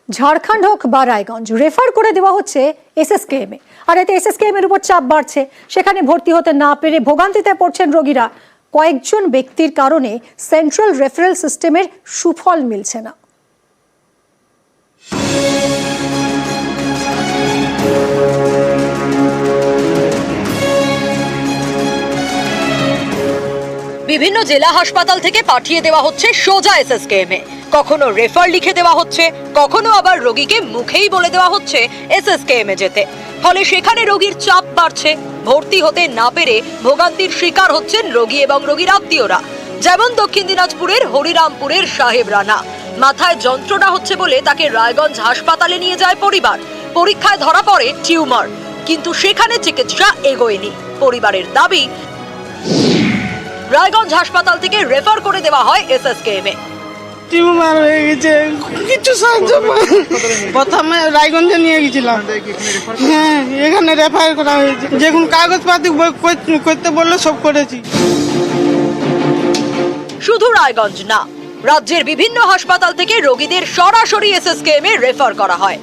ঝাড়খণ্ড হোক বা রায়গঞ্জ রেফার করে দেওয়া হচ্ছে এসএসকেএমে, আর এতে এসএসকেএম এর উপর চাপ বাড়ছে। সেখানে ভর্তি হতে না পেরে ভোগান্তিতে পড়ছেন রোগীরা। কয়েকজন ব্যক্তির কারণে সেন্ট্রাল রেফারেল সিস্টেমের সুফল মিলছে না। বিভিন্ন জেলা হাসপাতাল থেকে পাঠিয়ে দেওয়া হচ্ছে সোজা এসএসকেএমে। কখনো রেফার লিখে দেওয়া হচ্ছে, কখনো আবার রোগীকে মুখেই বলে দেওয়া হচ্ছে এসএসকেএমে যেতে। ফলে সেখানে রোগীর চাপ বাড়ছে। ভর্তি হতে না পেরে ভোগান্তির শিকার হচ্ছেন রোগী এবং রোগীর আত্মীয়রা। যেমন দক্ষিণ দিনাজপুরের হরিরামপুরের সাহেব রানা। মাথায় যন্ত্রণা হচ্ছে বলে তাকে রায়গঞ্জ হাসপাতালে নিয়ে যায় পরিবার। পরীক্ষায় ধরা পড়ে টিউমার, কিন্তু সেখানে চিকিৎসা এগোয়নি। পরিবারের দাবি, রায়গঞ্জ হাসপাতাল থেকে রেফার করে দেওয়া হয় এসএসকেএমে। টিউমার হয়ে গেছে, কিছু সাহায্য প্রথমে রায়গঞ্জে নিয়ে গেছিলাম। হ্যাঁ, এখানে রেফার করা হয়েছে। যেগুলো কাগজপাতি করতে বললো সব করেছি। শুধু রায়গঞ্জ না, রাজ্যের বিভিন্ন হাসপাতাল থেকে রোগীদের সরাসরি এসএসকেএমে রেফার করা হয়।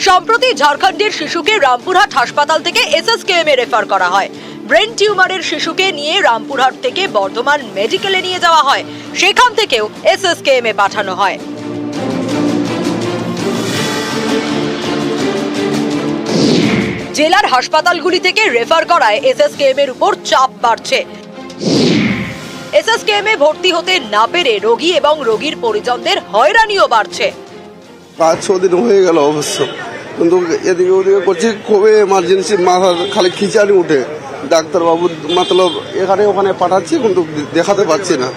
সম্প্রতি ঝাড়খণ্ডের শিশুকে রামপুরহাট হাসপাতাল থেকে এসএসকেএমে রেফার করা হয়। ব্রেন টিউমারের শিশুকে নিয়ে রামপুরহাট থেকে বর্ধমান মেডিকেলে নিয়ে যাওয়া হয়। সেখান থেকেও এসএসকেএমে পাঠানো হয়। জেলার হাসপাতালগুলি থেকে রেফার করায় এসএসকেএম-এর উপর চাপ বাড়ছে। এসএসকেএমে ভর্তি হতে না পেরে রোগী এবং রোগীর পরিজনদের হয়রানিও বাড়ছে। 5-6 দিন হয়ে গেল অবশ্য, কিন্তু এদিকে ওদিকে করছি। খুবই এমার্জেন্সি, মাথার খালি খিচাড়ি উঠে। ডাক্তারবাবু মতলব এখানে ওখানে পাঠাচ্ছি, কিন্তু দেখাতে পাচ্ছি না।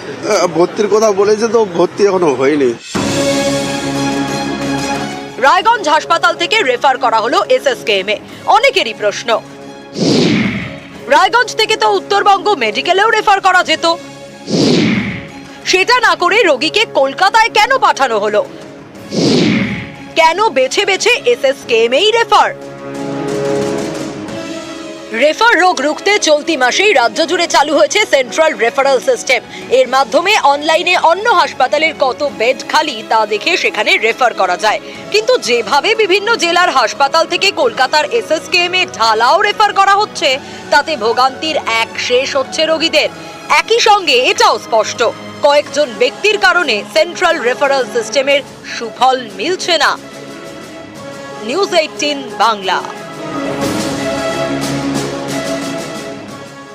ভর্তির কথা বলেছে, তো ভর্তি এখনো হয়নি। রায়গঞ্জ হাসপাতাল থেকে রেফার করা হলো এসএসকেএমে। অনেকেরই প্রশ্ন, রায়গঞ্জ থেকে তো উত্তরবঙ্গ মেডিকেলেও রেফার করা যেত। সেটা না করে রোগীকে কলকাতায় কেন পাঠানো হলো? কেন বেছে বেছে এসএসকেএমেই রেফার? রেফার রোগ রুখতে চলতি মাসেই রাজ্য জুড়ে চালু হয়েছে সেন্ট্রাল রেফারেল সিস্টেম। এর মাধ্যমে অনলাইনে অন্য হাসপাতালের কত বেড খালি তা দেখে সেখানে রেফার করা যায়। কিন্তু যেভাবে বিভিন্ন জেলার হাসপাতাল থেকে কলকাতার এসএসকেএমে ঢালাও রেফার করা হচ্ছে, তাতে ভোগান্তির এক শেষ হচ্ছে রোগীদের। একই সঙ্গে এটাও স্পষ্ট, কয়েকজন ব্যক্তির কারণে সেন্ট্রাল রেফারেল সিস্টেমের সুফল মিলছে না। নিউজ 18 বাংলা।